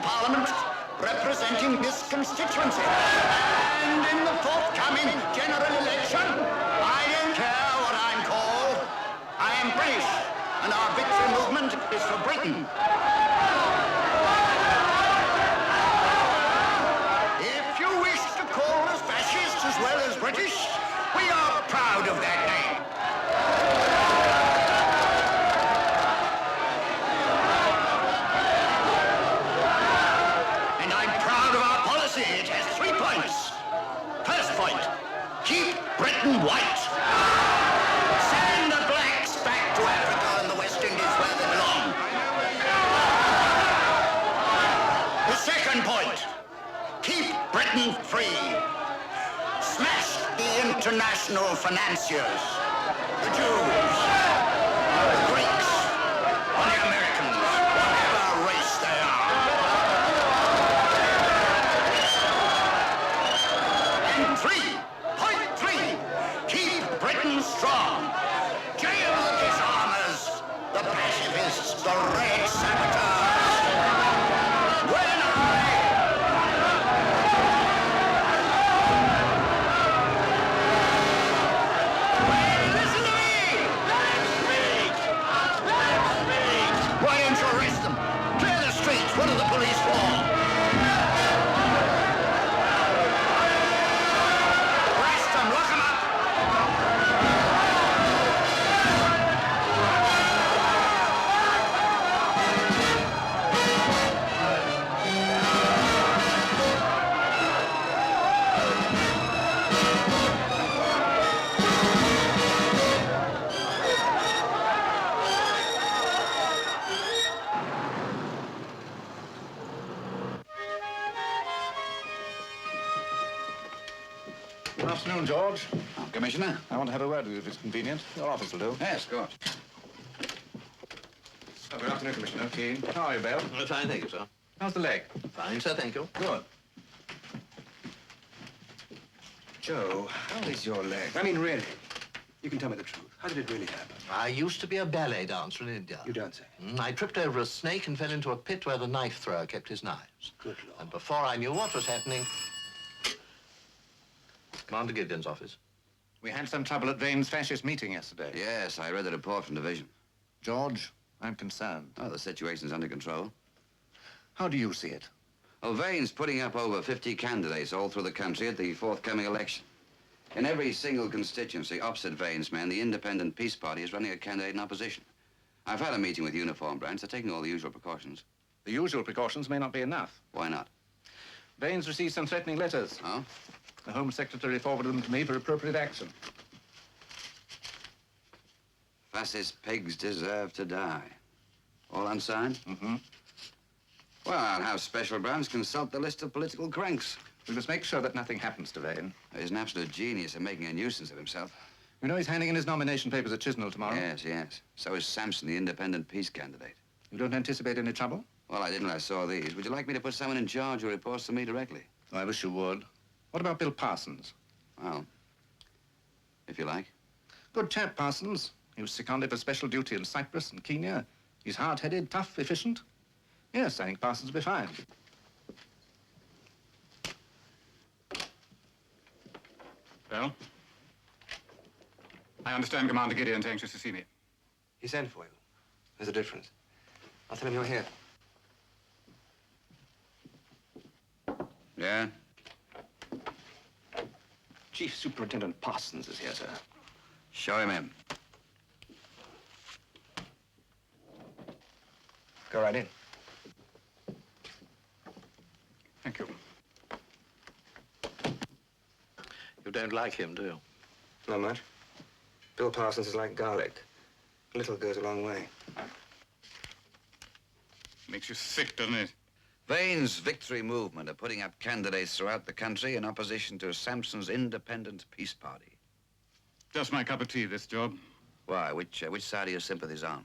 Parliament representing this constituency. And in the forthcoming general election, I don't care what I'm called. I am British, and our victory movement is for Britain. If you wish to call us fascists as well as British, we are proud of that name. And I'm proud of our policy. It has 3 points. First point, keep Britain white. Send the blacks back to Africa and the West Indies where they belong. The second point, keep Britain free. Smash the international financiers, the Jews, the Greeks, and the Americans, whatever race they are. And point three, keep Britain strong. Jail the disarmers, the pacifists, the red saboteurs. Listen to me! Why don't you arrest them? Clear the streets. What are the police for? Arrest them. Lock them up. Good afternoon, George. Oh, Commissioner? I want to have a word with you if it's convenient. Your office will do. Yes, of course. Oh, good afternoon, Commissioner. Keen. How are you, Bell? Fine, thank you, sir. How's the leg? Fine, sir, thank you. Good. Joe, how is your leg? I mean, really. You can tell me the truth. How did it really happen? I used to be a ballet dancer in India. You don't say. I tripped over a snake and fell into a pit where the knife thrower kept his knives. Good Lord. And before I knew what was happening... Commander Gideon's office. We had some trouble at Vane's fascist meeting yesterday. Yes, I read the report from division. George, I'm concerned. Oh, the situation's under control. How do you see it? Well, Vane's putting up over 50 candidates all through the country at the forthcoming election. In every single constituency opposite Vane's men, the Independent Peace Party is running a candidate in opposition. I've had a meeting with uniform branch. They're taking all the usual precautions. The usual precautions may not be enough. Why not? Vane's received some threatening letters. Oh? The Home Secretary forwarded them to me for appropriate action. Fascist pigs deserve to die. All unsigned? Mm-hmm. Well, I'll have special branch consult the list of political cranks. We must make sure that nothing happens to Vane. He's an absolute genius at making a nuisance of himself. You know he's handing in his nomination papers at Chisnell tomorrow? Yes, yes. So is Sampson, the independent peace candidate. You don't anticipate any trouble? Well, I didn't when I saw these. Would you like me to put someone in charge who reports to me directly? Oh, I wish you would. What about Bill Parsons? Well, if you like. Good chap, Parsons. He was seconded for special duty in Cyprus and Kenya. He's hard-headed, tough, efficient. Yes, I think Parsons will be fine. Well, I understand Commander Gideon's anxious to see me. He sent for you. There's a difference. I'll tell him you're here. Yeah? Chief Superintendent Parsons is here, sir. Show him in. Go right in. Thank you. You don't like him, do you? Not much. Bill Parsons is like garlic. A little goes a long way. Makes you sick, doesn't it? Vane's victory movement are putting up candidates throughout the country in opposition to Sampson's Independent Peace Party. Just my cup of tea, this job. Why? Which side are your sympathies on?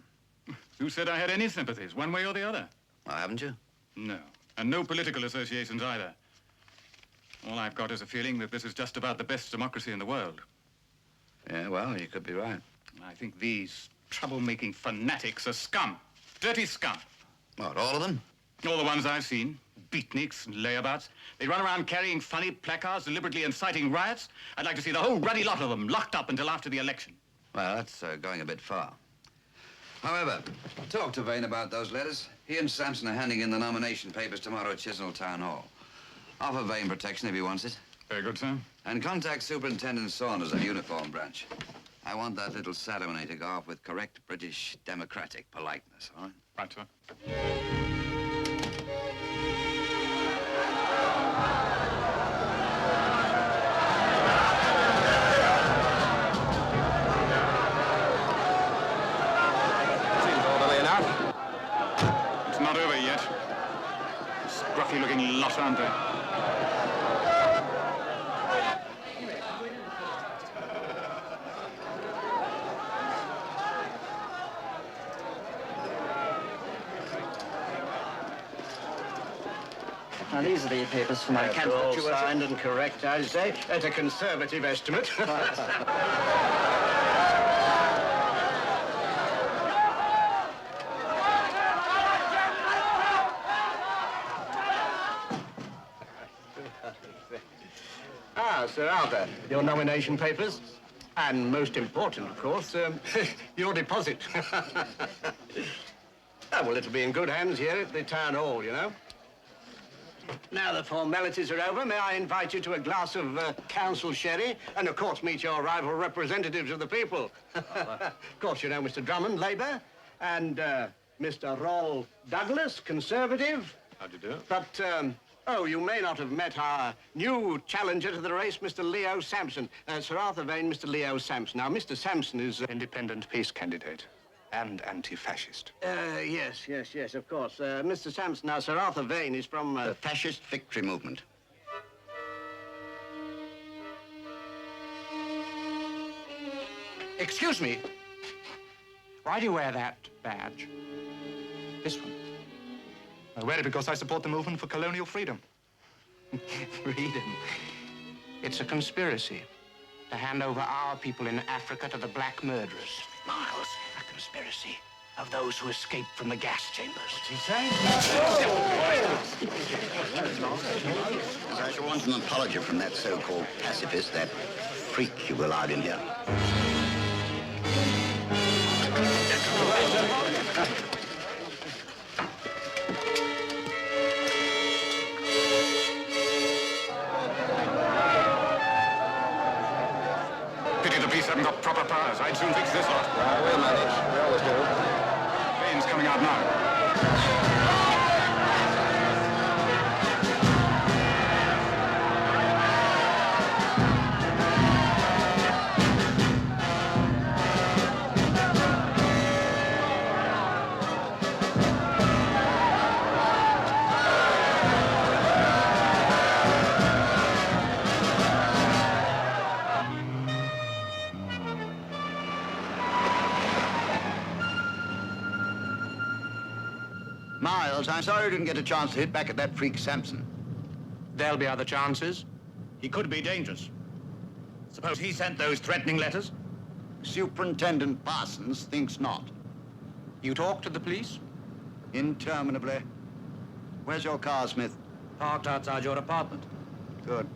Who said I had any sympathies, one way or the other? Well, haven't you? No. And no political associations either. All I've got is a feeling that this is just about the best democracy in the world. Yeah, well, you could be right. I think these troublemaking fanatics are scum. Dirty scum. What, all of them? All the ones I've seen. beatniks and layabouts. They run around carrying funny placards, deliberately inciting riots. I'd like to see the whole ruddy lot of them locked up until after the election. Well, that's going a bit far. However, talk to Vane about those letters. He and Sampson are handing in the nomination papers tomorrow at Chisnall Town Hall. Offer Vane protection if he wants it. Very good, sir. And contact Superintendent Saunders of Uniform Branch. I want that little ceremony to go off with correct British democratic politeness, all right? Right, sir. It's not over yet. Scruffy-looking lot, aren't they? Now, these are the papers for my candidate. All signed and correct, I say, at a conservative estimate. Sir Arthur, your nomination papers. And most important, of course, your deposit. Well, it'll be in good hands here at the town hall, you know. Now the formalities are over, may I invite you to a glass of council sherry and, of course, meet your rival representatives of the people. Of course, you know Mr. Drummond, Labour, and Mr. Roll Douglas, Conservative. How do you do? But, oh, you may not have met our new challenger to the race, Mr. Leo Sampson. Sir Arthur Vane, Mr. Leo Sampson. Now, Mr. Sampson is... Independent peace candidate and anti-fascist. Yes, of course. Mr. Sampson, now, Sir Arthur Vane is from... The Fascist Victory Movement. Excuse me. Why do you wear that badge? This one. I wear it because I support the movement for colonial freedom. Freedom? It's a conspiracy to hand over our people in Africa to the black murderers. Miles, a conspiracy of those who escaped from the gas chambers. What's he saying? I shall want an apology from that so-called pacifist, that freak you allowed in here. Pity the police haven't got proper powers. I'd soon fix this lot. We'll manage. We always do. Vane's coming out now. Miles, I'm sorry you didn't get a chance to hit back at that freak Sampson. There'll be other chances. He could be dangerous. Suppose he sent those threatening letters? Superintendent Parsons thinks not. You talk to the police? Interminably. Where's your car, Smith? Parked outside your apartment. Good.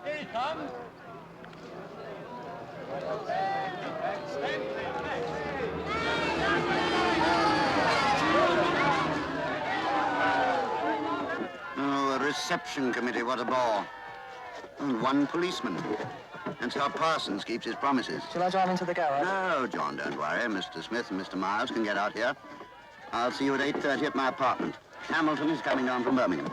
Here he comes. Oh, a reception committee, what a bore. And one policeman. That's how Parsons keeps his promises. Shall I drive into the garage? No, John, don't worry. Mr. Smith and Mr. Miles can get out here. I'll see you at 8:30 at my apartment. Hamilton is coming down from Birmingham.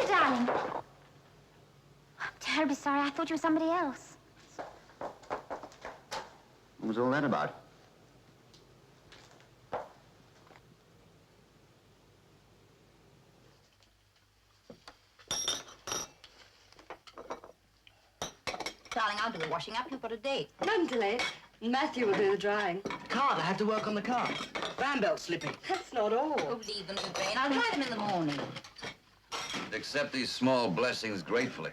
Darling. I'm terribly sorry. I thought you were somebody else. What was all that about? Darling, I'll do the washing up. You've got a date. Don't delay. Matthew will do the drying. Can't. I have to work on the car. Van belt's slipping. That's not all. Oh, leave them to Jane. I'll dry them in the morning. Accept these small blessings gratefully.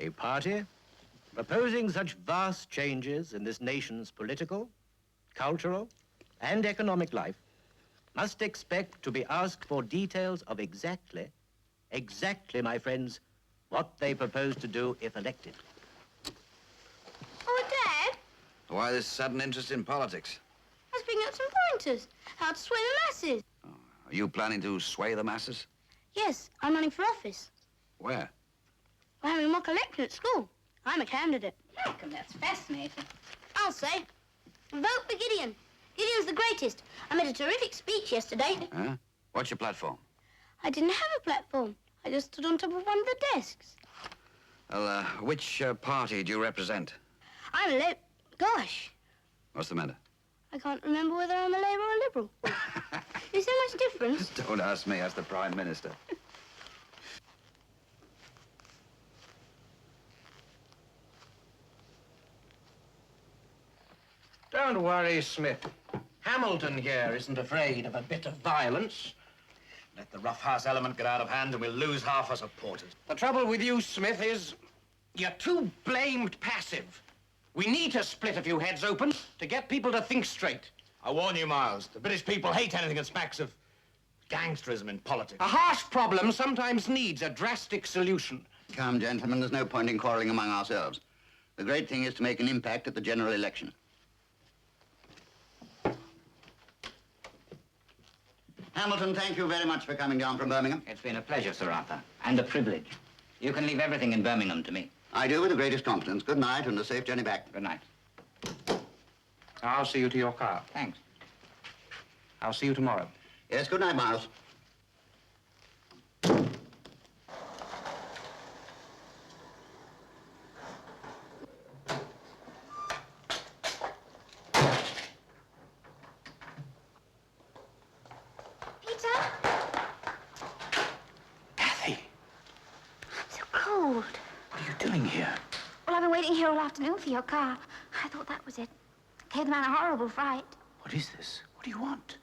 A party proposing such vast changes in this nation's political, cultural, and economic life must expect to be asked for details of exactly, my friends, what they propose to do if elected. Oh, Dad, Why this sudden interest in politics? I was picking up some pointers. How to sway the masses. Are you planning to sway the masses? Yes, I'm running for office. Where? We're having a mock election at school. I'm a candidate. Malcolm, that's fascinating. I'll say, vote for Gideon. Gideon's the greatest. I made a terrific speech yesterday. Huh? What's your platform? I didn't have a platform. I just stood on top of one of the desks. Well, which party do you represent? I'm a Gosh, What's the matter? I can't remember whether I'm a Labour or a Liberal. Is there much difference? Don't ask me, ask the Prime Minister. Don't worry, Smith. Hamilton here isn't afraid of a bit of violence. Let the rough-house element get out of hand and we'll lose half our supporters. The trouble with you, Smith, is you're too blamed passive. We need to split a few heads open to get people to think straight. I warn you, Miles, the British people hate anything that smacks of gangsterism in politics. A harsh problem sometimes needs a drastic solution. Come, gentlemen, there's no point in quarreling among ourselves. The great thing is to make an impact at the general election. Hamilton, thank you very much for coming down from Birmingham. It's been a pleasure, Sir Arthur, and a privilege. You can leave everything in Birmingham to me. I do with the greatest confidence. Good night and a safe journey back. Good night. I'll see you to your car. Thanks. I'll see you tomorrow. Yes, good night, Miles. Here all afternoon for your car. I thought that was it. Gave the man a horrible fright. What is this? What do you want?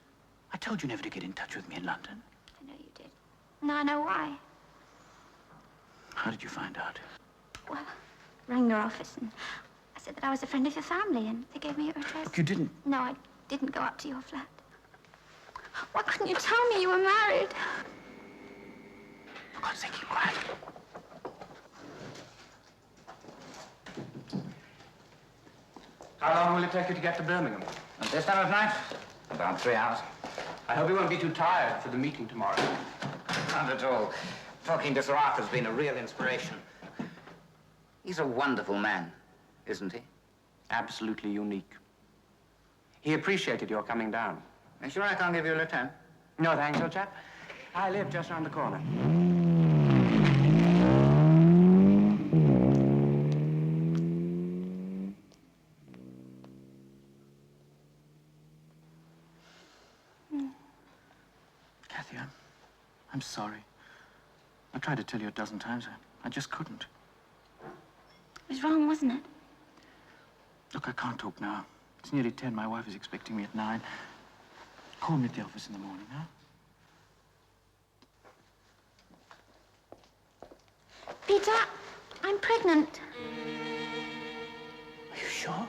I told you never to get in touch with me in London. I know you did. Now I know why. How did you find out? Well, I rang your office and I said that I was a friend of your family and they gave me your address. Look, you didn't. No, I didn't go up to your flat. Why couldn't you tell me you were married? For God's sake, keep quiet. How long will it take you to get to Birmingham? At this time of night? About 3 hours. I hope you won't be too tired for the meeting tomorrow. Not at all. Talking to Sir Arthur's been a real inspiration. He's a wonderful man, isn't he? Absolutely unique. He appreciated your coming down. Are you sure I can't give you a lift home? No, thanks, old chap. I live just round the corner. Kathy, I'm sorry. I tried to tell you a dozen times. I just couldn't. It was wrong, wasn't it? Look, I can't talk now. It's nearly 10. My wife is expecting me at 9. Call me at the office in the morning, huh? Peter, I'm pregnant. Are you sure?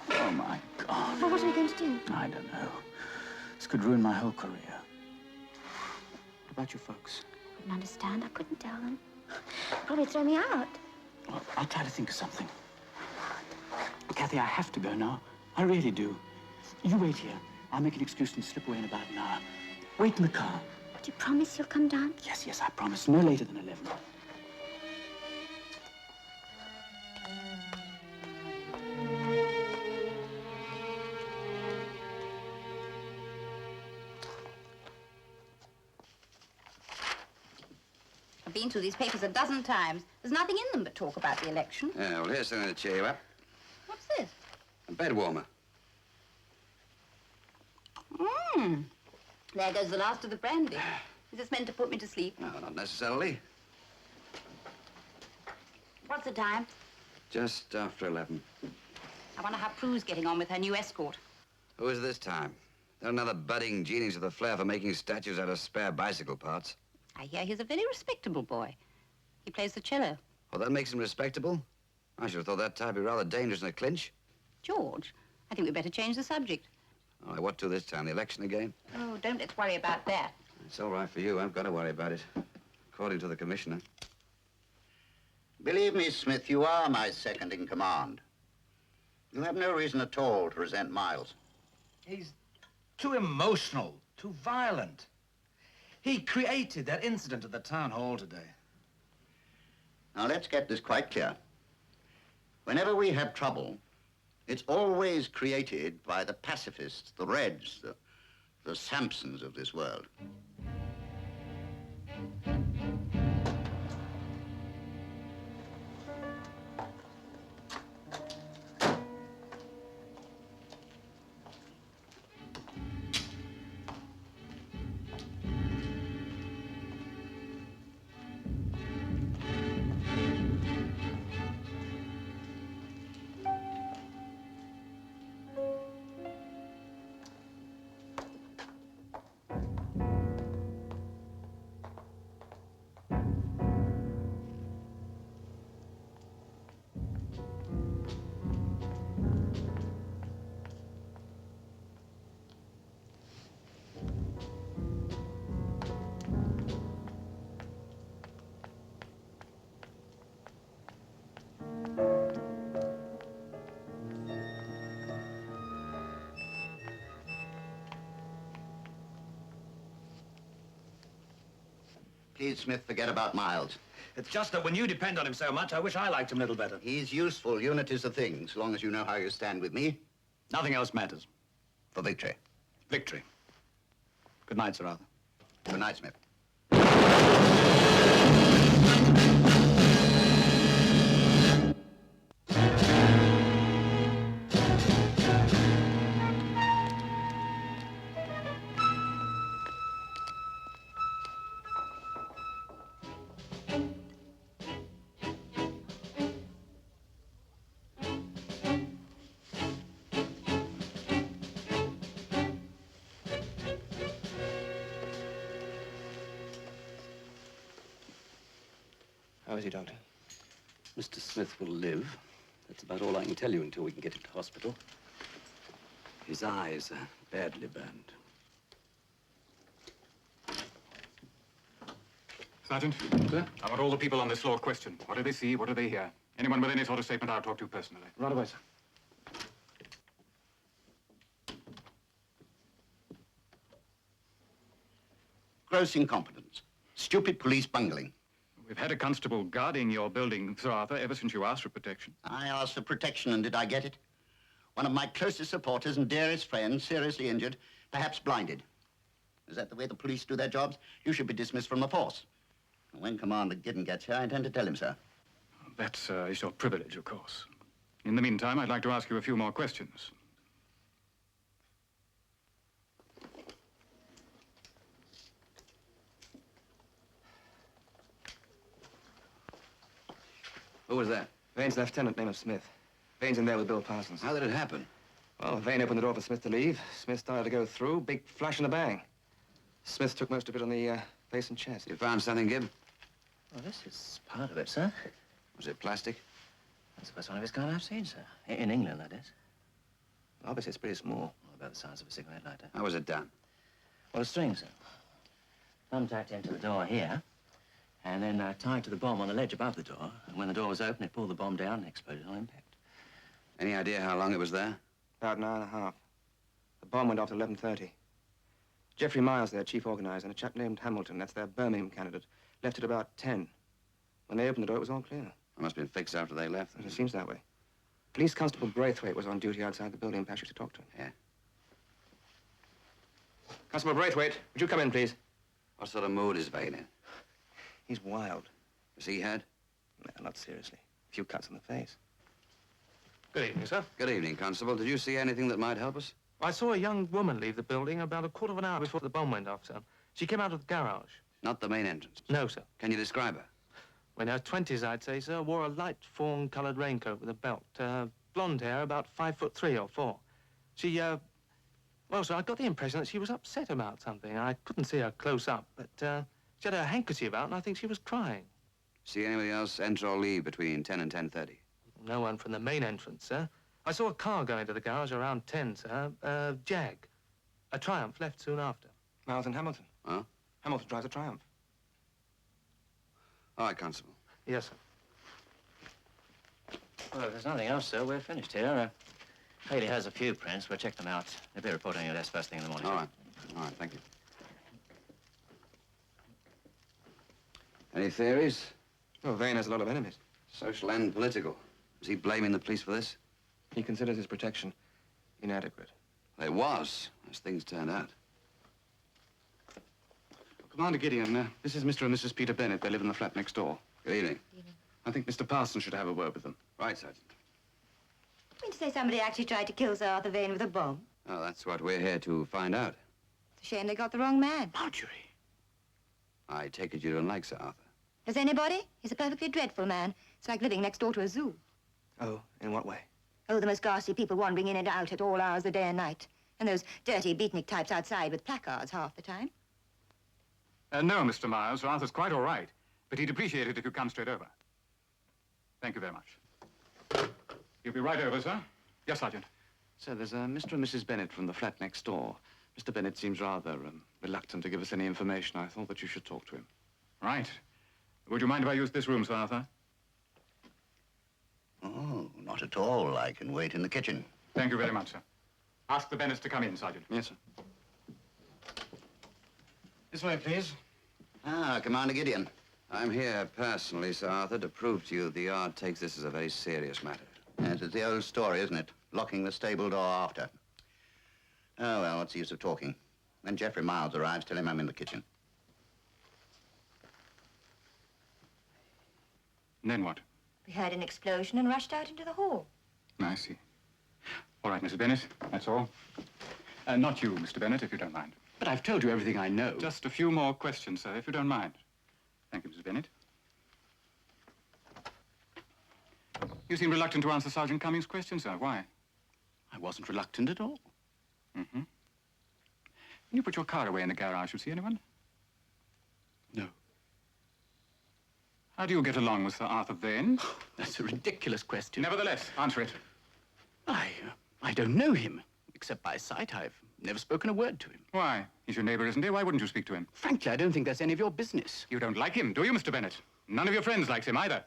Oh, my God. Well, what are we going to do? I don't know. This could ruin my whole career. What about your folks? I wouldn't understand. I couldn't tell them. Probably throw me out. Well, I'll try to think of something. Kathy, I have to go now. I really do. You wait here. I'll make an excuse and slip away in about an hour. Wait in the car. Do you promise you'll come down? Yes, yes, I promise. No later than 11. been through these papers a dozen times. There's nothing in them but talk about the election. Yeah, well, here's something to cheer you up. What's this? A bed warmer. There goes the last of the brandy. Is this meant to put me to sleep? No, not necessarily. What's the time? Just after 11. I wonder how Prue's getting on with her new escort. Who is this time? Not another budding genius with a flair for making statues out of spare bicycle parts. I hear he's a very respectable boy. He plays the cello. Well, that makes him respectable. I should have thought that type would be rather dangerous in a clinch. George, I think we'd better change the subject. All right, what to this time? The election again? Oh, don't let's worry about that. It's all right for you. I've got to worry about it. According to the commissioner. Believe me, Smith, you are my second in command. You have no reason at all to resent Miles. He's too emotional, too violent. He created that incident at the town hall today. Now, let's get this quite clear. Whenever we have trouble, it's always created by the pacifists, the Reds, the Sampsons of this world. Please, Smith, forget about Miles. It's just that when you depend on him so much, I wish I liked him a little better. He's useful. Unity's the thing, as long as you know how you stand with me. Nothing else matters. For victory. Victory. Good night, Sir Arthur. Good night, Smith. How is he, Doctor? Mr. Smith will live. That's about all I can tell you until we can get him to hospital. His eyes are badly burned. Sergeant? Sir? I want all the people on this floor questioned. What do they see? What do they hear? Anyone with any sort of statement, I'll talk to you personally. Right away, sir. Gross incompetence. Stupid police bungling. We've had a constable guarding your building, Sir Arthur, ever since you asked for protection. I asked for protection, and did I get it? One of my closest supporters and dearest friends, seriously injured, perhaps blinded. Is that the way the police do their jobs? You should be dismissed from the force. And when Commander Gideon gets here, I intend to tell him so. That, sir, is your privilege, of course. In the meantime, I'd like to ask you a few more questions. Who was that? Vane's lieutenant, name of Smith. Vane's in there with Bill Parsons. How did it happen? Well, Vane opened the door for Smith to leave. Smith started to go through. Big flash and a bang. Smith took most of it on the face and chest. You found something, Gib? Well, this is part of it, sir. Was it plastic? That's the first one of its kind I've seen, sir. In England, that is. Obviously, it's pretty small. Well, about the size of a cigarette lighter. How was it done? Well, a string, sir. Thumbtacked into the door here, and then tied to the bomb on the ledge above the door. And when the door was open, it pulled the bomb down and exploded on impact. Any idea how long it was there? About an hour and a half. The bomb went off at 11:30. Jeffrey Miles, their chief organizer, and a chap named Hamilton, that's their Birmingham candidate, left at about 10. When they opened the door, it was all clear. It must have been fixed after they left. It seems that way. Police Constable Braithwaite was on duty outside the building and Patrick to talk to him. Yeah. Constable Braithwaite, would you come in, please? What sort of mood is Vane in? He's wild. Has he had? No, not seriously. A few cuts on the face. Good evening, sir. Good evening, Constable. Did you see anything that might help us? I saw a young woman leave the building about a quarter of an hour before the bomb went off, sir. She came out of the garage. Not the main entrance? No, sir. Can you describe her? In her 20s, I'd say, sir. Wore a light fawn-colored raincoat with a belt. Blonde hair, about 5'3" or 4. She, well, sir, I got the impression that she was upset about something. I couldn't see her close up, but she had her handkerchief out, and I think she was crying. See anybody else enter or leave between 10 and 10:30? No one from the main entrance, sir. I saw a car go into the garage around 10, sir. Jag. A Triumph left soon after. Miles and Hamilton. Huh? Hamilton drives a Triumph. All right, Constable. Yes, sir. Well, if there's nothing else, sir, we're finished here. Haley has a few prints. We'll check them out. They'll be reporting at us first thing in the morning. All right. All right, thank you. Any theories? Well, Vane has a lot of enemies. Social and political. Is he blaming the police for this? He considers his protection inadequate. It was, as things turned out. Commander Gideon, this is Mr. and Mrs. Peter Bennett. They live in the flat next door. Good evening. I think Mr. Parsons should have a word with them. Right, Sergeant. You mean to say somebody actually tried to kill Sir Arthur Vane with a bomb? Oh, that's what we're here to find out. It's a shame they got the wrong man. Marjorie. I take it you don't like Sir Arthur. Does anybody? He's a perfectly dreadful man. It's like living next door to a zoo. Oh, in what way? Oh, the most ghastly people wandering in and out at all hours of the day and night. And those dirty beatnik types outside with placards half the time. No, Mr. Miles. Sir Arthur's quite all right. But he'd appreciate it if you'd come straight over. Thank you very much. You'll be right over, sir. Yes, Sergeant. Sir, there's Mr. and Mrs. Bennett from the flat next door. Mr. Bennett seems rather reluctant to give us any information. I thought that you should talk to him. Right. Would you mind if I used this room, Sir Arthur? Oh, not at all. I can wait in the kitchen. Thank you very much, sir. Ask the Bennetts to come in, Sergeant. Yes, sir. This way, please. Ah, Commander Gideon. I'm here personally, Sir Arthur, to prove to you the Yard takes this as a very serious matter. Yes, it's the old story, isn't it? Locking the stable door after. Oh, well, what's the use of talking? When Geoffrey Miles arrives, tell him I'm in the kitchen. And then what? We heard an explosion and rushed out into the hall. I see. All right, Mrs. Bennett, that's all. Not you, Mr. Bennett, if you don't mind. But I've told you everything I know. Just a few more questions, sir, if you don't mind. Thank you, Mrs. Bennett. You seem reluctant to answer Sergeant Cummings' question, sir. Why? I wasn't reluctant at all. Mm-hmm. When you put your car away in the garage, you see anyone? No. How do you get along with Sir Arthur Vane? That's a ridiculous question. Nevertheless, answer it. I don't know him. Except by sight, I've never spoken a word to him. Why? He's your neighbor, isn't he? Why wouldn't you speak to him? Frankly, I don't think that's any of your business. You don't like him, do you, Mr. Bennett? None of your friends likes him either.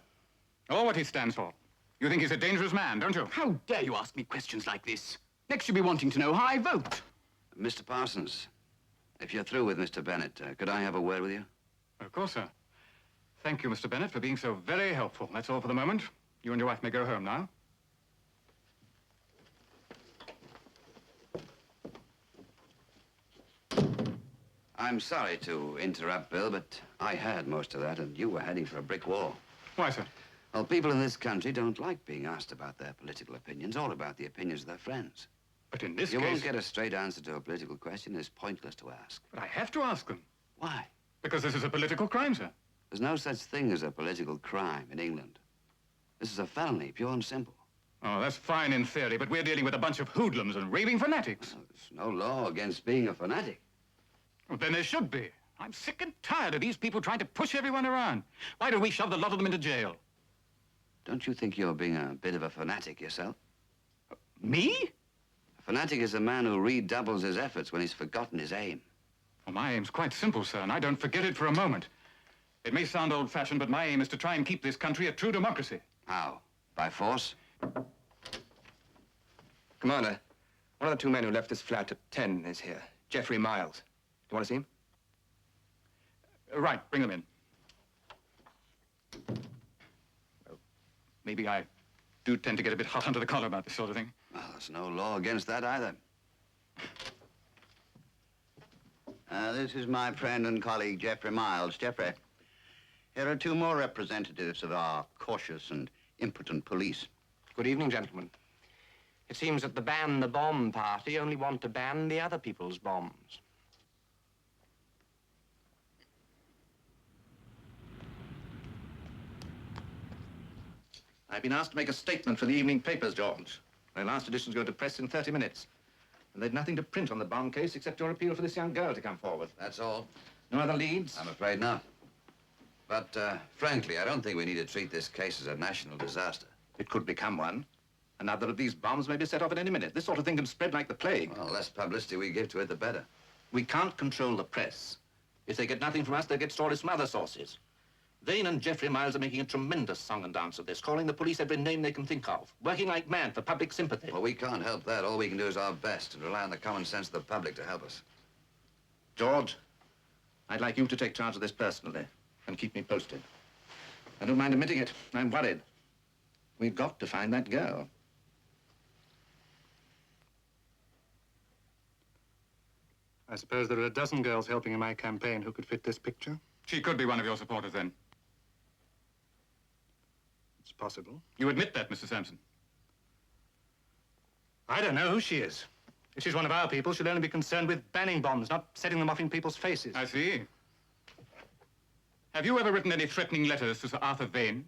Or what he stands for. You think he's a dangerous man, don't you? How dare you ask me questions like this? Next you'll be wanting to know how I vote. Mr. Parsons, if you're through with Mr. Bennett, could I have a word with you? Of course, sir. Thank you, Mr. Bennett, for being so very helpful. That's all for the moment. You and your wife may go home now. I'm sorry to interrupt, Bill, but I heard most of that, and you were heading for a brick wall. Why, sir? Well, people in this country don't like being asked about their political opinions or about the opinions of their friends. But in this You case... won't get a straight answer to a political question. It's pointless to ask. But I have to ask them. Why? Because this is a political crime, sir. There's no such thing as a political crime in England. This is a felony, pure and simple. Oh, that's fine in theory, but we're dealing with a bunch of hoodlums and raving fanatics. Well, there's no law against being a fanatic. Well, then there should be. I'm sick and tired of these people trying to push everyone around. Why don't we shove the lot of them into jail? Don't you think you're being a bit of a fanatic yourself? Me? A fanatic is a man who redoubles his efforts when he's forgotten his aim. Well, my aim's quite simple, sir, and I don't forget it for a moment. It may sound old-fashioned, but my aim is to try and keep this country a true democracy. How? By force? Commander, one of the two men who left this flat at 10 is here. Geoffrey Miles. Do you want to see him? Right, bring them in. Well, maybe I do tend to get a bit hot under the collar about this sort of thing. Well, there's no law against that either. This is my friend and colleague, Geoffrey Miles. Geoffrey, Here are two more representatives of our cautious and impotent police. Good evening, gentlemen. It seems that the ban the bomb party only want to ban the other people's bombs. I've been asked to make a statement for the evening papers, George. My last edition's going to press in 30 minutes. And they've nothing to print on the bomb case except your appeal for this young girl to come forward. That's all? No other leads? I'm afraid not. But, frankly, I don't think we need to treat this case as a national disaster. It could become one. Another of these bombs may be set off at any minute. This sort of thing can spread like the plague. Well, the less publicity we give to it, the better. We can't control the press. If they get nothing from us, they'll get stories from other sources. Vane and Geoffrey Miles are making a tremendous song and dance of this, calling the police every name they can think of, working like mad for public sympathy. Well, we can't help that. All we can do is our best and rely on the common sense of the public to help us. George, I'd like you to take charge of this personally and keep me posted. I don't mind admitting it. I'm worried. We've got to find that girl. I suppose there are a dozen girls helping in my campaign who could fit this picture. She could be one of your supporters, then. It's possible. You admit that, Mr. Sampson? I don't know who she is. If she's one of our people, she'll only be concerned with banning bombs, not setting them off in people's faces. I see. Have you ever written any threatening letters to Sir Arthur Vane?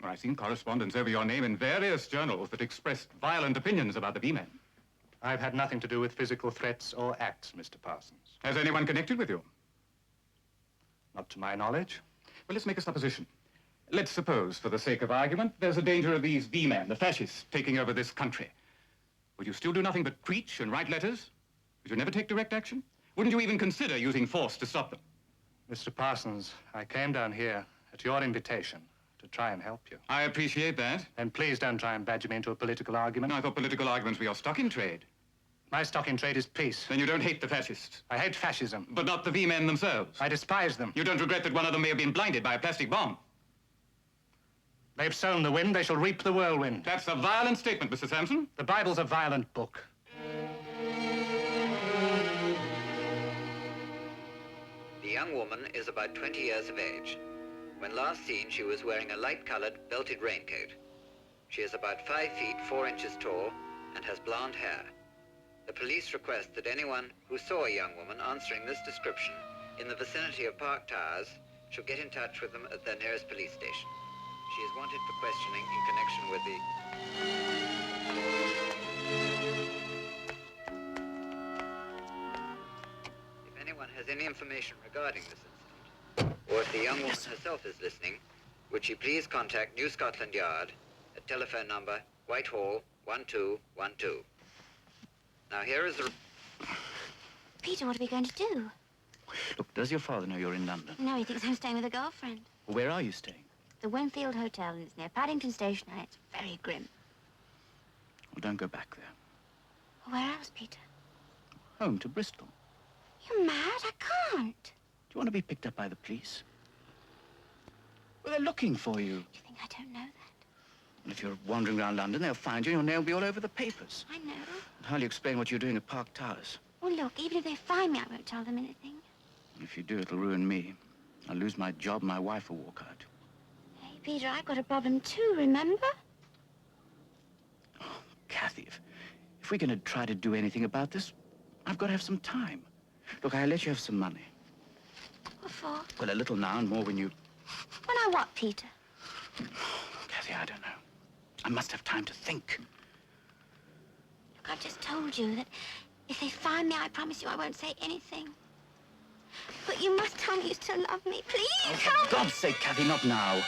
Well, I've seen correspondence over your name in various journals that expressed violent opinions about the V-Men. I've had nothing to do with physical threats or acts, Mr. Parsons. Has anyone connected with you? Not to my knowledge. Well, let's make a supposition. Let's suppose, for the sake of argument, there's a danger of these V-Men, the fascists, taking over this country. Would you still do nothing but preach and write letters? Would you never take direct action? Wouldn't you even consider using force to stop them? Mr. Parsons, I came down here at your invitation to try and help you. I appreciate that. And please don't try and badger me into a political argument. I thought political arguments were your stock in trade. My stock in trade is peace. Then you don't hate the fascists? I hate fascism. But not the V-Men themselves? I despise them. You don't regret that one of them may have been blinded by a plastic bomb? They've sown the wind, they shall reap the whirlwind. That's a violent statement, Mr. Sampson. The Bible's a violent book. The young woman is about 20 years of age. When last seen, she was wearing a light-colored, belted raincoat. She is about 5 feet 4 inches tall and has blonde hair. The police request that anyone who saw a young woman answering this description in the vicinity of Park Towers should get in touch with them at their nearest police station. She is wanted for questioning in connection with the... If anyone has any information regarding this incident, or if the young woman herself is listening, would she please contact New Scotland Yard at telephone number Whitehall 1212. Now here is the... Peter, what are we going to do? Look, does your father know you're in London? No, he thinks I'm staying with a girlfriend. Well, where are you staying? The Winfield Hotel, and it's near Paddington Station, and it's very grim. Well, don't go back there. Where else, Peter? Home to Bristol. You're mad? I can't. Do you want to be picked up by the police? Well, they're looking for you. Do you think I don't know that? And if you're wandering around London, they'll find you and your name will be all over the papers. I know. And how do you explain what you're doing at Park Towers? Well, look, even if they find me, I won't tell them anything. If you do, it'll ruin me. I'll lose my job, my wife will walk out. Hey, Peter, I've got a problem too, remember? Oh, Kathy, if we're going to try to do anything about this, I've got to have some time. Look, I'll let you have some money. What for? Well, a little now and more when you... When I what, Peter? Kathy, I don't know. I must have time to think. Look, I've just told you that if they find me, I promise you I won't say anything. But you must tell me you still love me. Please, oh, for God's sake, Kathy, not now.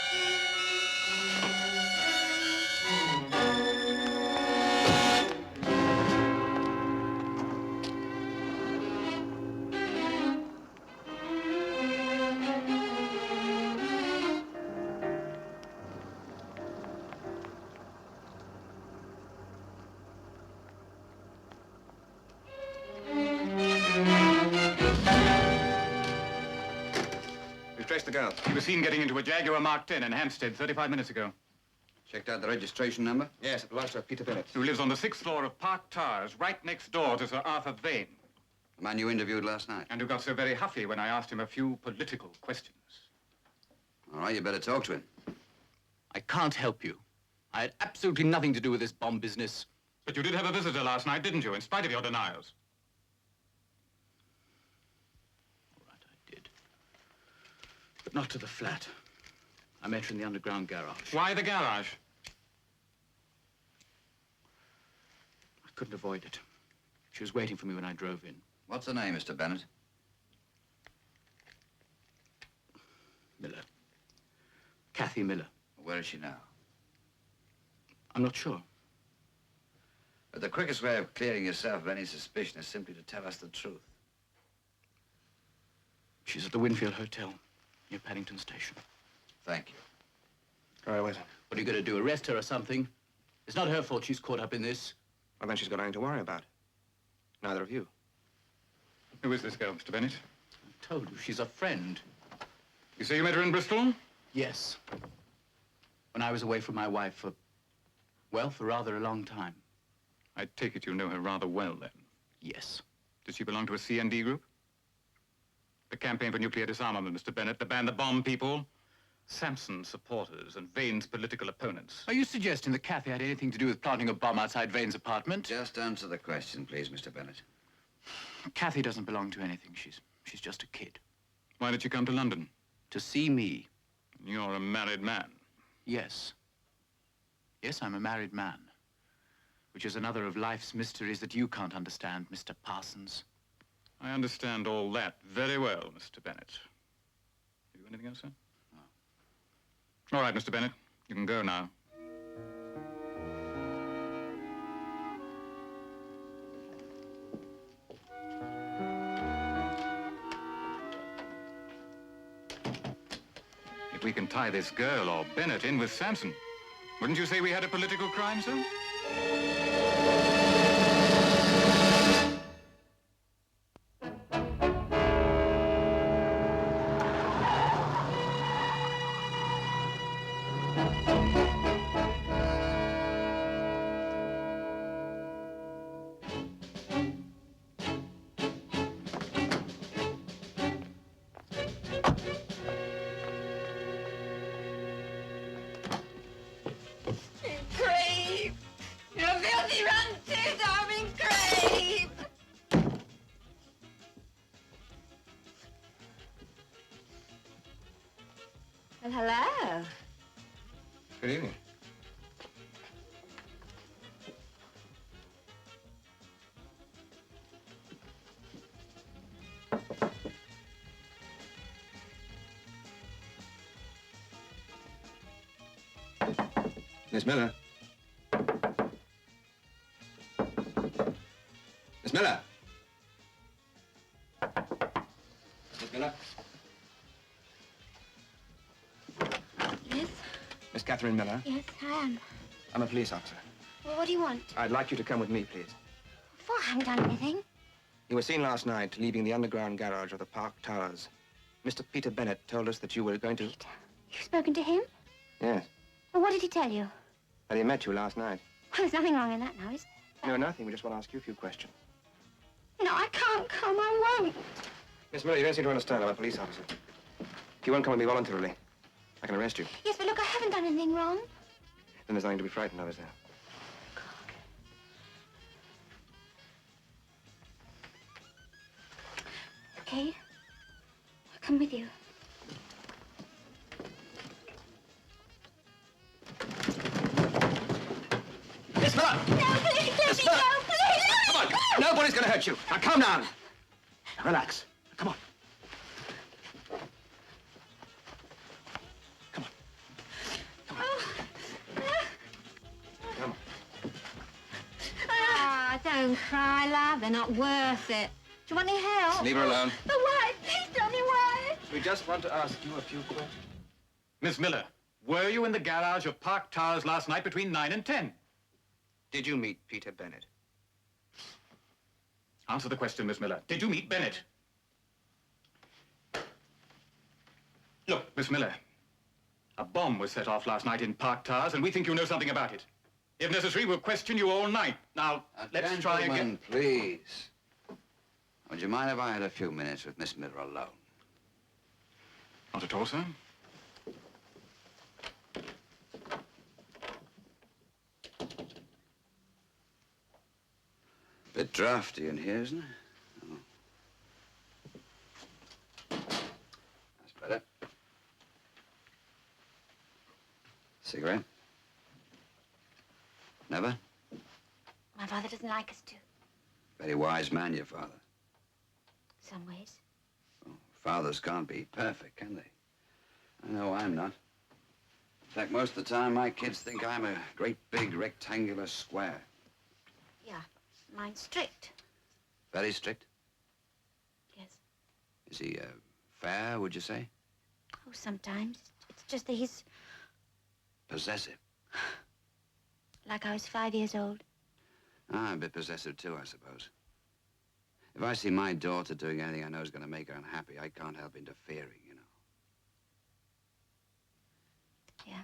The girl. He was seen getting into a Jaguar Mark 10 in Hampstead 35 minutes ago. Checked out the registration number? Yes, it belongs to Peter Bennett, who lives on the 6th floor of Park Towers, right next door to Sir Arthur Vane. The man you interviewed last night. And who got so very huffy when I asked him a few political questions. All right, you better talk to him. I can't help you. I had absolutely nothing to do with this bomb business. But you did have a visitor last night, didn't you, in spite of your denials? All right, I did. But not to the flat. I met her in the underground garage. Why the garage? I couldn't avoid it. She was waiting for me when I drove in. What's her name, Mr. Bennett? Miller. Kathy Miller. Where is she now? I'm not sure. But the quickest way of clearing yourself of any suspicion is simply to tell us the truth. She's at the Winfield Hotel, near Paddington Station. Thank you. All right, wait. What are you going to do, arrest her or something? It's not her fault she's caught up in this. Well, then she's got nothing to worry about. Neither of you. Who is this girl, Mr. Bennett? I told you, she's a friend. You say you met her in Bristol? Yes. When I was away from my wife for, well, for rather a long time. I take it you know her rather well, then? Yes. Does she belong to a CND group? The Campaign for Nuclear Disarmament, Mr. Bennett, the band that bomb people? Sampson's supporters and Vane's political opponents. Are you suggesting that Kathy had anything to do with planting a bomb outside Vane's apartment? Just answer the question, please, Mr. Bennett. Kathy doesn't belong to anything. She's just a kid. Why did she come to London? To see me. You're a married man. Yes. Yes, I'm a married man. Which is another of life's mysteries that you can't understand, Mr. Parsons. I understand all that very well, Mr. Bennett. You do anything else, sir? No. All right, Mr. Bennett. You can go now. If we can tie this girl or Bennett in with Sampson, wouldn't you say we had a political crime, sir? Crave! You filthy runt, darling Crave! Well, hello. Good evening. Miss Miller. Miss Miller. Miss Miller. Yes? Miss Catherine Miller. Yes, I am. I'm a police officer. Well, what do you want? I'd like you to come with me, please. Well, I haven't done anything. You were seen last night leaving the underground garage of the Park Towers. Mr. Peter Bennett told us that you were going to... Peter? You've spoken to him? Yes. Well, what did he tell you? That he met you last night. Well, there's nothing wrong in that now, is there? No, nothing. We just want to ask you a few questions. No, I can't come. I won't. Miss Miller, you don't seem to understand. I'm a police officer. If you won't come with me voluntarily, I can arrest you. Yes, but look, I haven't done anything wrong. Then there's nothing to be frightened of, is there? Okay. I'll come with you. Miss Miller! No, please, let me go, please! Come on! Nobody's going to hurt you. Now, calm down. Relax. Come on. Come on. Ah, don't cry, love. They're not worth it. Do you want any help? Just leave her alone. But why? Please tell me why. We just want to ask you a few questions. Miss Miller, were you in the garage of Park Towers last night between 9 and 10? Did you meet Peter Bennett? Answer the question, Miss Miller. Did you meet Bennett? Look, Miss Miller, a bomb was set off last night in Park Towers, and we think you know something about it. If necessary, we'll question you all night. Now, let's try again. Gentlemen, please. Would you mind if I had a few minutes with Miss Miller alone? Not at all, sir. Bit drafty in here, isn't it? Oh. That's better. Cigarette? Never? My father doesn't like us to. Very wise man, your father. Some ways. Fathers can't be perfect, can they? I know I'm not. In fact, most of the time, my kids think I'm a great big rectangular square. Yeah, mine's strict. Very strict. Yes. Is he, fair, would you say? Oh, sometimes. It's just that he's Possessive. like I was 5 years old. I'm a bit possessive, too, I suppose. If I see my daughter doing anything I know is going to make her unhappy, I can't help interfering, you know. Yeah.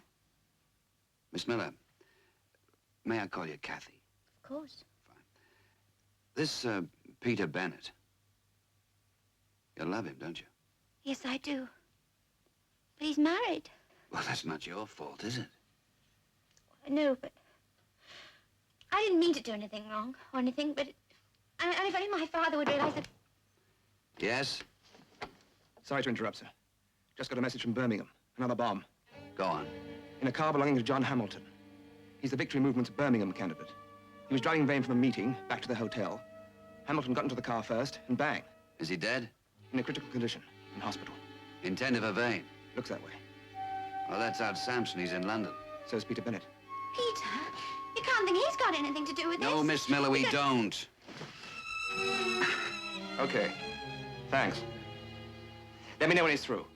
Miss Miller, may I call you Kathy? Of course. This, Peter Bennett. You love him, don't you? Yes, I do. But he's married. Well, that's not your fault, is it? No, but I didn't mean to do anything wrong or anything, but and if only my father would realize that. Yes? Sorry to interrupt, sir. Just got a message from Birmingham. Another bomb. Go on. In a car belonging to John Hamilton. He's the Victory Movement's Birmingham candidate. He was driving Vane from a meeting back to the hotel. Hamilton got into the car first, and bang. Is he dead? In a critical condition, in hospital. Intended for Vane? Looks that way. Well, that's out Sampson. He's in London. So's Peter Bennett. Peter, you can't think he's got anything to do with this. No, Miss Miller, we don't. Okay. Thanks. Let me know when he's through.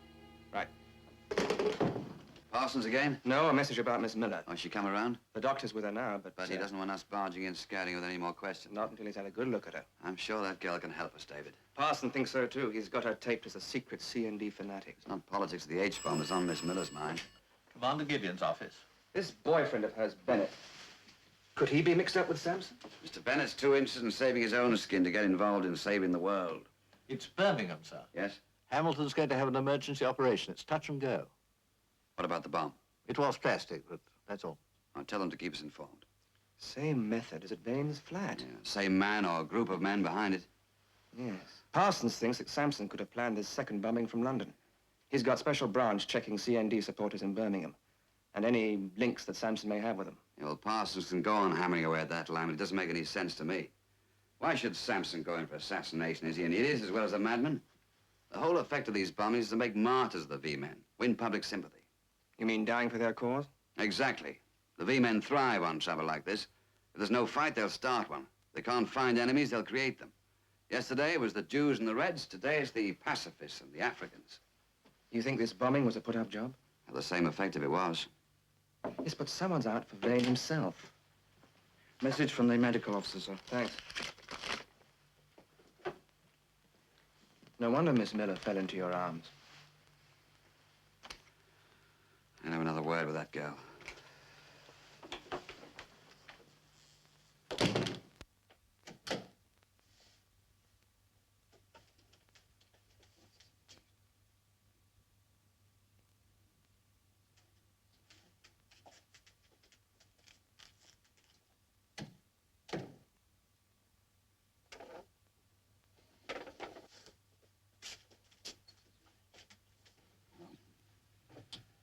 Right. Parsons again? No, a message about Miss Miller. Oh, she come around? The doctor's with her now, but... But he doesn't want us barging in, scouting with any more questions. Not until he's had a good look at her. I'm sure that girl can help us, David. Parson thinks so, too. He's got her taped as a secret C&D fanatic. It's not politics of the H-bomb that's on Miss Miller's mind. Commander Gideon's office. This boyfriend of hers, Bennett, could he be mixed up with Sampson? Mr. Bennett's too interested in saving his own skin to get involved in saving the world. It's Birmingham, sir. Yes? Hamilton's going to have an emergency operation. It's touch and go. What about the bomb? It was plastic, but that's all. I'll tell them to keep us informed. Same method as at Vane's flat. Yeah, same man or group of men behind it. Yes. Parsons thinks that Sampson could have planned this second bombing from London. He's got special branch checking CND supporters in Birmingham. And any links that Sampson may have with them. Yeah, well, Parsons can go on hammering away at that line, but it doesn't make any sense to me. Why should Sampson go in for assassination? Is he an idiot as well as a madman? The whole effect of these bombings is to make martyrs of the V-men, win public sympathy. You mean dying for their cause? Exactly. The V-men thrive on trouble like this. If there's no fight, they'll start one. If they can't find enemies, they'll create them. Yesterday it was the Jews and the Reds. Today it's the pacifists and the Africans. You think this bombing was a put-up job? Had the same effect if it was. Yes, but someone's out for Vane himself. Message from the medical officer, sir. Thanks. No wonder Miss Miller fell into your arms. I'll have another word with that girl.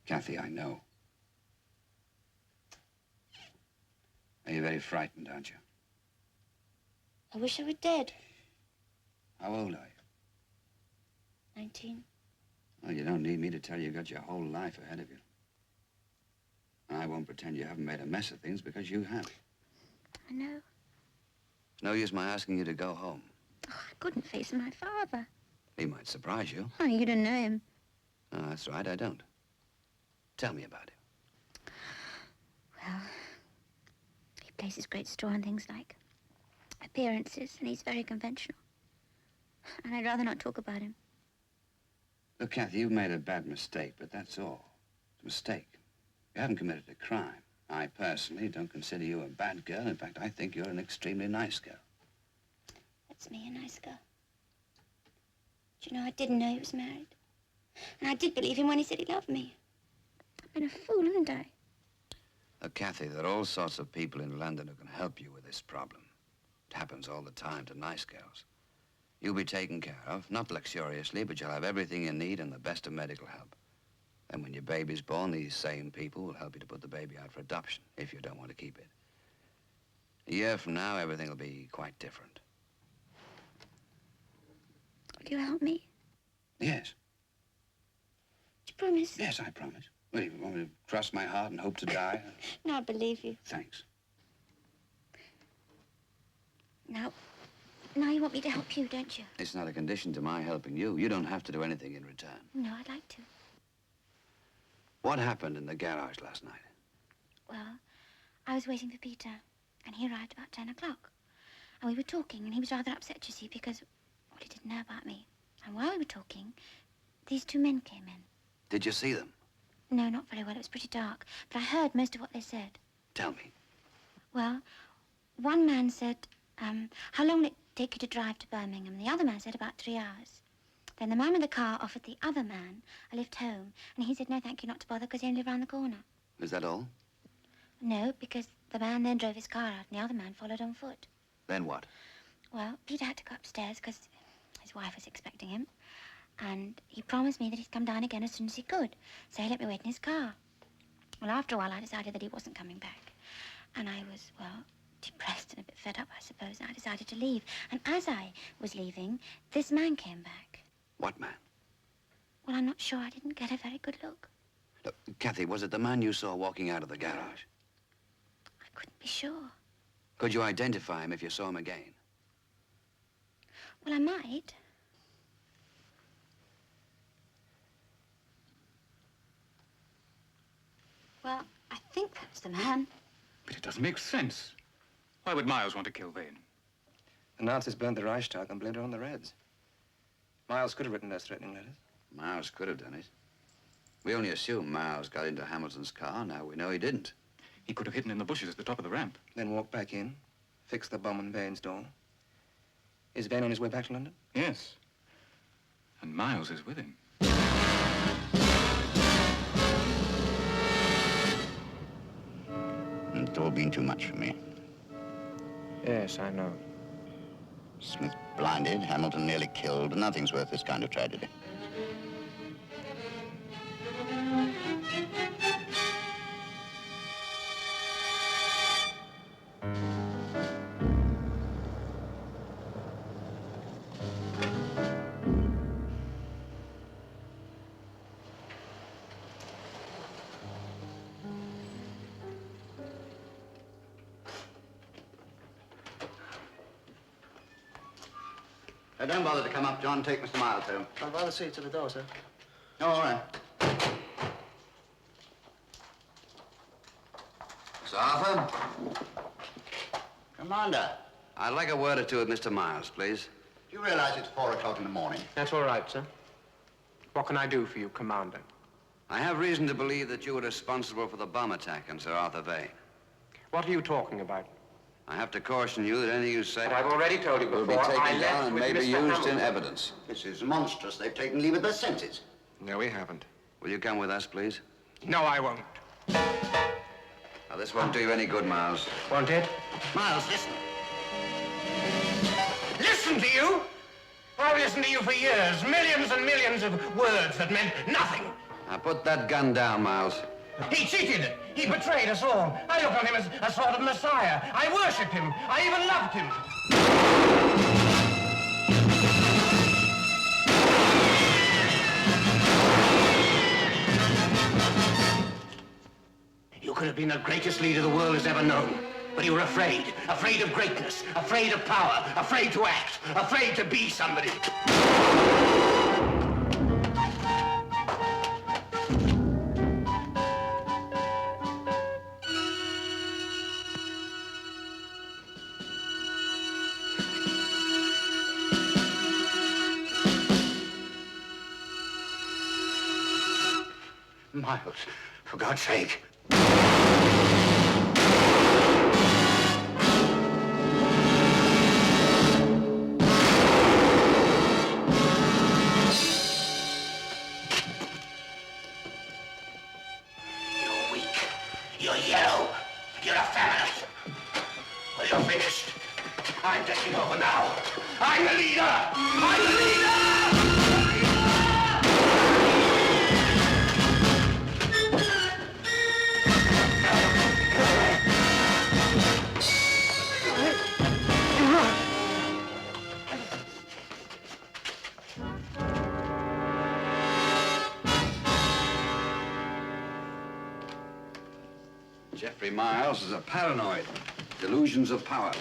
Kathy, I know. Are you very frightened, aren't you? I wish I were dead. How old are you? 19. Well, you don't need me to tell you you've got your whole life ahead of you. And I won't pretend you haven't made a mess of things because you have. I know. It's no use my asking you to go home. Oh, I couldn't face my father. He might surprise you. Oh, you don't know him. Oh, that's right, I don't. Tell me about him. Well, he places great store on things like appearances, and he's very conventional. And I'd rather not talk about him. Look, Kathy, you've made a bad mistake, but that's all. It's a mistake. You haven't committed a crime. I personally don't consider you a bad girl. In fact, I think you're an extremely nice girl. That's me, a nice girl. Do you know, I didn't know he was married. And I did believe him when he said he loved me. I've been a fool, haven't I? Kathy, there are all sorts of people in London who can help you with this problem. It happens all the time to nice girls. You'll be taken care of, not luxuriously, but you'll have everything you need and the best of medical help. And when your baby's born, these same people will help you to put the baby out for adoption, if you don't want to keep it. A year from now, everything will be quite different. Will you help me? Yes. You promise? Yes, I promise. Well, you want me to trust my heart and hope to die? No, I believe you. Thanks. Now you want me to help you, don't you? It's not a condition to my helping you. You don't have to do anything in return. No, I'd like to. What happened in the garage last night? Well, I was waiting for Peter, and he arrived about 10 o'clock. And we were talking, and he was rather upset, you see, because, well, he didn't know about me. And while we were talking, these two men came in. Did you see them? No, not very well. It was pretty dark. But I heard most of what they said. Tell me. Well, one man said, how long will it take you to drive to Birmingham? And the other man said about 3 hours. Then the man with the car offered the other man a lift home. And he said, no, thank you, not to bother, because he only lived round the corner. Is that all? No, because the man then drove his car out, and the other man followed on foot. Then what? Well, Peter had to go upstairs, because his wife was expecting him. And he promised me that he'd come down again as soon as he could. So he let me wait in his car. Well, after a while, I decided that he wasn't coming back. And I was, well, depressed and a bit fed up, I suppose, and I decided to leave. And as I was leaving, this man came back. What man? Well, I'm not sure. I didn't get a very good look. Look, Kathy, was it the man you saw walking out of the garage? I couldn't be sure. Could you identify him if you saw him again? Well, I might. Well, I think that's the man. But it doesn't make sense. Why would Miles want to kill Vane? The Nazis burnt the Reichstag and blamed it on the Reds. Miles could have written those threatening letters. Miles could have done it. We only assumed Miles got into Hamilton's car. Now we know he didn't. He could have hidden in the bushes at the top of the ramp. Then walked back in, fixed the bomb on Vane's door. Is Vane on his way back to London? Yes. And Miles is with him. It's all been too much for me. Yes, I know. Smith blinded, Hamilton nearly killed. Nothing's worth this kind of tragedy. Don't bother to come up, John. Take Mr. Miles home. I'd rather see it to the door, sir. Oh, all right. Sir Arthur? Commander, I'd like a word or two with Mr. Miles, please. do you realize it's 4 o'clock in the morning? That's all right, sir. What can I do for you, Commander? I have reason to believe that you were responsible for the bomb attack on Sir Arthur Vane. What are you talking about? I have to caution you that anything you say... But I've already told you before, ...will be taken I left down and with may be Mr. used Hamilton. in evidence. This is monstrous. They've taken leave of their senses. No, we haven't. Will you come with us, please? No, I won't. Now, this won't do you any good, Miles. Won't it? Miles, listen. Listen to you? I've listened to you for years. Millions and millions of words that meant nothing. Now, put that gun down, Miles. He cheated. He betrayed us all. I look on him as a sort of messiah. I worshipped him. I even loved him. You could have been the greatest leader the world has ever known. But you were afraid. Afraid of greatness. Afraid of power. Afraid to act. Afraid to be somebody. Miles, for God's sake. You're weak. You're yellow. You're effeminate. Well, you're finished. I'm taking over now. I'm the leader! I'm the leader! Jeffrey Miles is a paranoid. Delusions of power.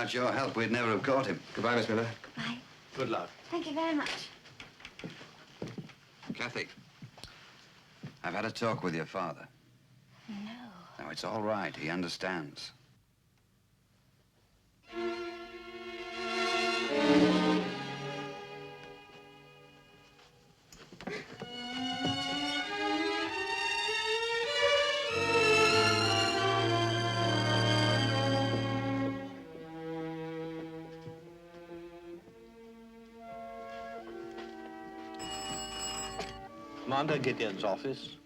Without your help, we'd never have caught him. Goodbye, Miss Miller. Bye. Good luck. Thank you very much. Kathy, I've had a talk with your father. No. No, it's all right. He understands. Commander Gideon's office.